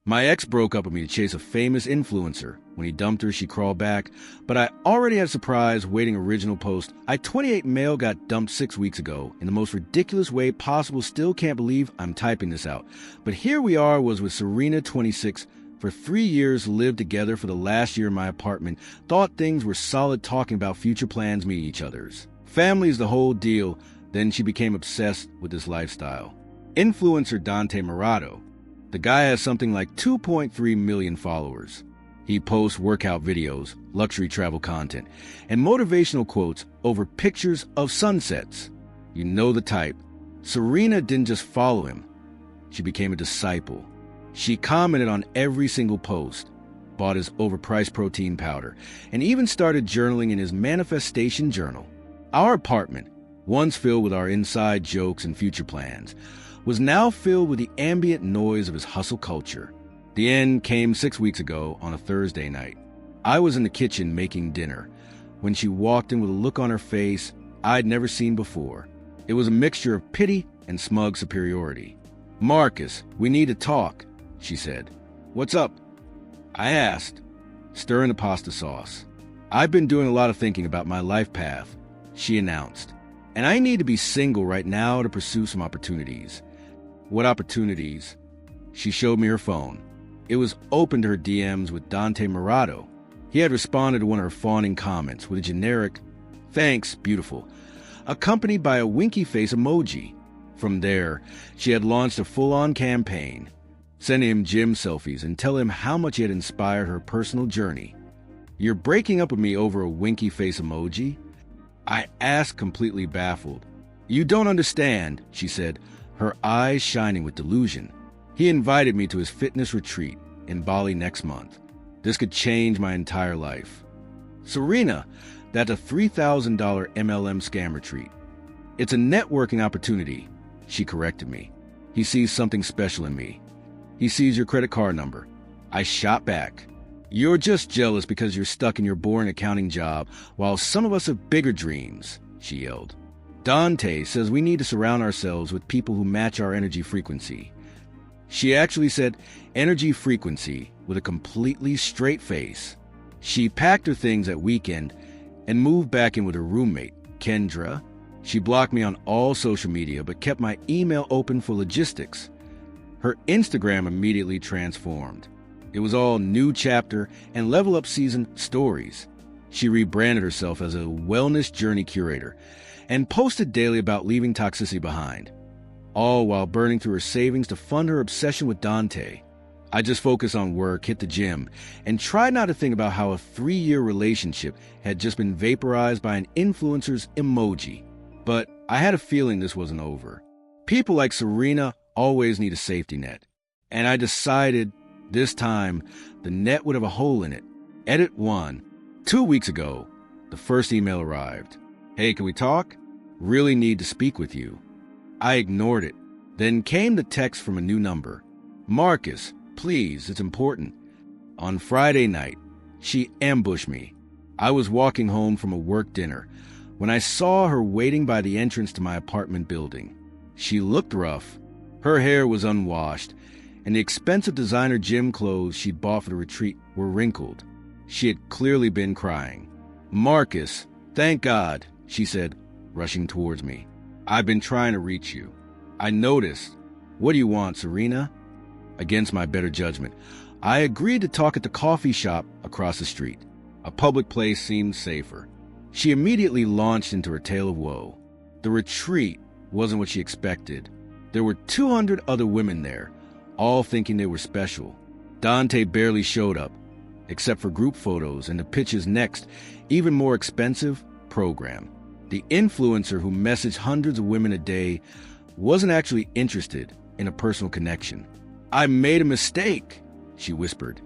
My ex broke up with me to chase a famous influencer. When he dumped her, she crawled back. But I already had a surprise waiting original post. I 28 male got dumped 6 weeks ago in the most ridiculous way possible. Still can't believe I'm typing this out. But here we are, was with Serena, 26, for 3 years, lived together for the last year in my apartment, thought things were solid, talking about future plans, meeting each other's. Family's the whole deal. Then she became obsessed with this lifestyle. Influencer Dante Murado. The guy has something like 2.3 million followers. He posts workout videos, luxury travel content, and motivational quotes over pictures of sunsets. You know the type. Serena didn't just follow him. She became a disciple. She commented on every single post, bought his overpriced protein powder, and even started journaling in his manifestation journal. Our apartment, once filled with our inside jokes and future plans, was now filled with the ambient noise of his hustle culture. The end came 6 weeks ago on a Thursday night. I was in the kitchen making dinner when she walked in with a look on her face I'd never seen before. It was a mixture of pity and smug superiority. "Marcus, we need to talk," she said. "What's up?" I asked, stirring the pasta sauce. "I've been doing a lot of thinking about my life path," she announced. "And I need to be single right now to pursue some opportunities." "What opportunities?" She showed me her phone. It was open to her DMs with Dante Murado. He had responded to one of her fawning comments with a generic, "Thanks, beautiful," accompanied by a winky face emoji. From there, she had launched a full-on campaign, sending him gym selfies and telling him how much he had inspired her personal journey. "You're breaking up with me over a winky face emoji?" I asked, completely baffled. "You don't understand," she said, her eyes shining with delusion. "He invited me to his fitness retreat in Bali next month. This could change my entire life." "Serena, that's a $3,000 MLM scam retreat. It's a networking opportunity," she corrected me. "He sees something special in me. He sees your credit card number." I shot back. "You're just jealous because you're stuck in your boring accounting job while some of us have bigger dreams," she yelled. "Dante says we need to surround ourselves with people who match our energy frequency." She actually said energy frequency with a completely straight face. She packed her things that weekend and moved back in with her roommate, Kendra. She blocked me on all social media but kept my email open for logistics. Her Instagram immediately transformed. It was all new chapter and level up season stories. She rebranded herself as a wellness journey curator and posted daily about leaving toxicity behind, all while burning through her savings to fund her obsession with Dante. I just focused on work, hit the gym, and tried not to think about how a 3-year relationship had just been vaporized by an influencer's emoji. But I had a feeling this wasn't over. People like Serena always need a safety net. And I decided this time the net would have a hole in it. Edit 1. 2 weeks ago, the first email arrived. "Hey, can we talk? Really need to speak with you." I ignored it. Then came the text from a new number. "Marcus, please, it's important." On Friday night, she ambushed me. I was walking home from a work dinner when I saw her waiting by the entrance to my apartment building. She looked rough. Her hair was unwashed, and the expensive designer gym clothes she'd bought for the retreat were wrinkled. She had clearly been crying. "Marcus, thank God," she said, rushing towards me. "I've been trying to reach you. I noticed. What do you want, Serena?" Against my better judgment, I agreed to talk at the coffee shop across the street. A public place seemed safer. She immediately launched into her tale of woe. The retreat wasn't what she expected. There were 200 other women there, all thinking they were special. Dante barely showed up, except for group photos and to pitch his next, even more expensive, program. The influencer who messaged hundreds of women a day wasn't actually interested in a personal connection. "I made a mistake," she whispered,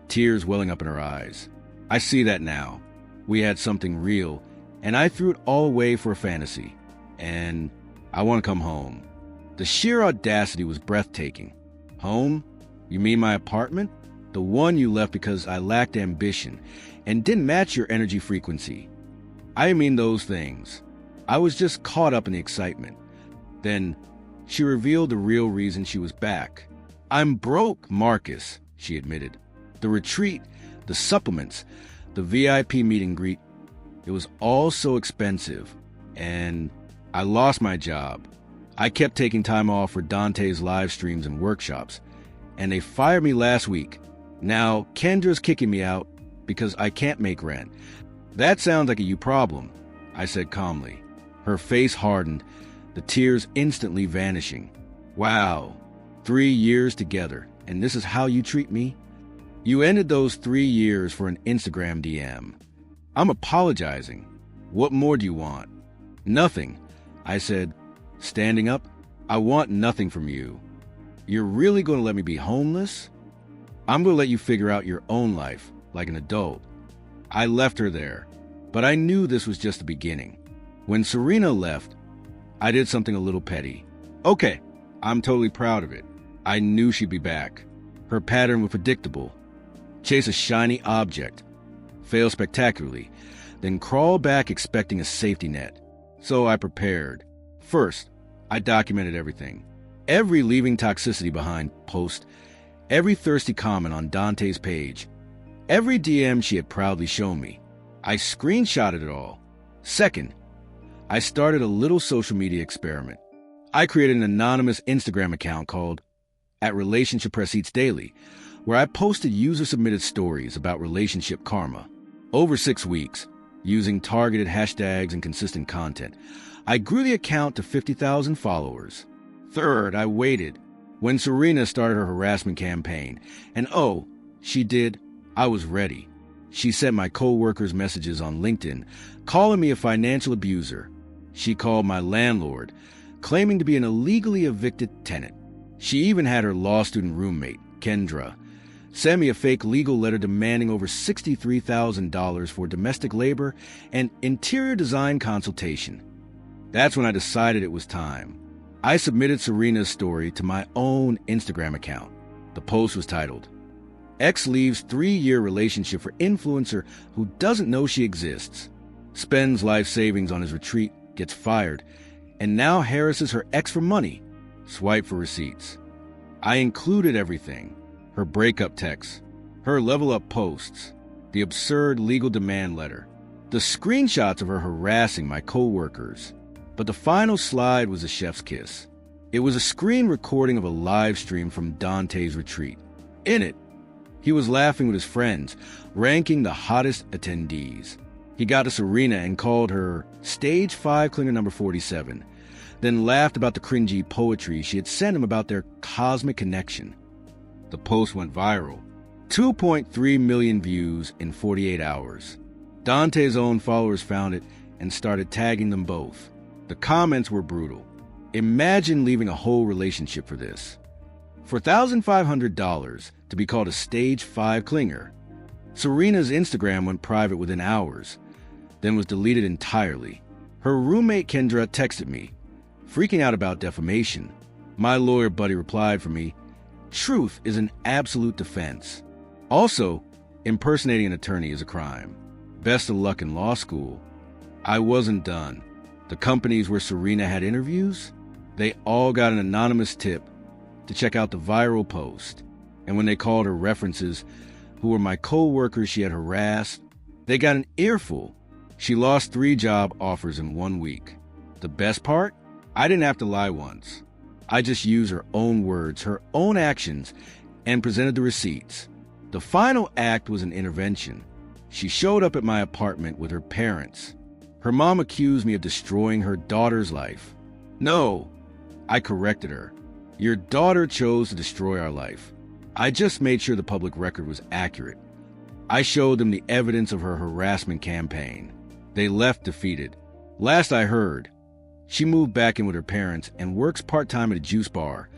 tears welling up in her eyes. "I see that now. We had something real, and I threw it all away for a fantasy. And I want to come home." The sheer audacity was breathtaking. "Home? You mean my apartment? The one you left because I lacked ambition and didn't match your energy frequency." "I mean those things. I was just caught up in the excitement." Then she revealed the real reason she was back. "I'm broke, Marcus. she admitted. The retreat, the supplements, the VIP meet and greet, it was all so expensive. And I lost my job. I kept taking time off for Dante's live streams and workshops, and they fired me last week. Now, Kendra's kicking me out because I can't make rent. That sounds like a you problem, I said calmly. Her face hardened, the tears instantly vanishing. Wow, 3 years together, and this is how you treat me? You ended those 3 years for an Instagram DM. I'm apologizing. What more do you want? Nothing, I said, standing up. I want nothing from you. You're really going to let me be homeless? I'm going to let you figure out your own life, like an adult. I left her there, but I knew this was just the beginning. When Serena left, I did something a little petty. Okay, I'm totally proud of it. I knew she'd be back. Her pattern was predictable. Chase a shiny object, fail spectacularly, then crawl back expecting a safety net. So I prepared. First, I documented everything. Every leaving toxicity behind post, every thirsty comment on Dante's page, every DM she had proudly shown me. I screenshotted it all. Second, I started a little social media experiment. I created an anonymous Instagram account called @RelationshipReceiptsDaily, where I posted user-submitted stories about relationship karma. Over 6 weeks, using targeted hashtags and consistent content, I grew the account to 50,000 followers. Third, I waited. When Serena started her harassment campaign, and oh, she did, I was ready. She sent my co-workers messages on LinkedIn, calling me a financial abuser. She called my landlord, claiming to be an illegally evicted tenant. She even had her law student roommate, Kendra, send me a fake legal letter demanding over $63,000 for domestic labor and interior design consultation. That's when I decided it was time. I submitted Serena's story to my own Instagram account. The post was titled, "Ex leaves 3-year relationship for influencer who doesn't know she exists. Spends life savings on his retreat, gets fired, and now harasses her ex for money. Swipe for receipts." I included everything. Her breakup texts, her level up posts, the absurd legal demand letter, the screenshots of her harassing my co-workers. But the final slide was a chef's kiss. It was a screen recording of a live stream from Dante's retreat. In it, he was laughing with his friends, ranking the hottest attendees. He got to Serena and called her Stage 5 Clinger number 47, then laughed about the cringy poetry she had sent him about their cosmic connection. The post went viral. 2.3 million views in 48 hours. Dante's own followers found it and started tagging them both. The comments were brutal. Imagine leaving a whole relationship for this. For $1,500 to be called a Stage 5 Clinger. Serena's Instagram went private within hours, then was deleted entirely. Her roommate Kendra texted me, freaking out about defamation. My lawyer buddy replied for me, "Truth is an absolute defense. Also, impersonating an attorney is a crime. Best of luck in law school." I wasn't done. The companies where Serena had interviews, they all got an anonymous tip to check out the viral post. And when they called her references, who were my co-workers she had harassed, they got an earful. She lost 3 job offers in 1 week. The best part? I didn't have to lie once. I just used her own words, her own actions, and presented the receipts. The final act was an intervention. She showed up at my apartment with her parents. Her mom accused me of destroying her daughter's life. No, I corrected her. Your daughter chose to destroy our life. I just made sure the public record was accurate. I showed them the evidence of her harassment campaign. They left defeated. Last I heard, she moved back in with her parents and works part-time at a juice bar,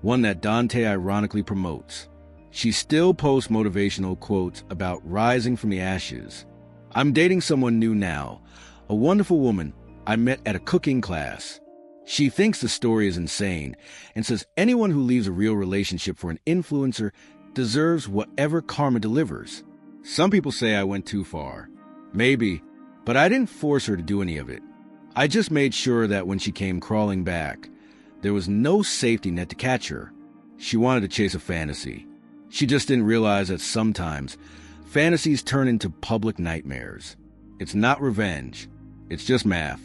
one that Dante ironically promotes. She still posts motivational quotes about rising from the ashes. I'm dating someone new now, a wonderful woman I met at a cooking class. She thinks the story is insane and says anyone who leaves a real relationship for an influencer deserves whatever karma delivers. Some people say I went too far. Maybe, but I didn't force her to do any of it. I just made sure that when she came crawling back, there was no safety net to catch her. She wanted to chase a fantasy. She just didn't realize that sometimes fantasies turn into public nightmares. It's not revenge. It's just math.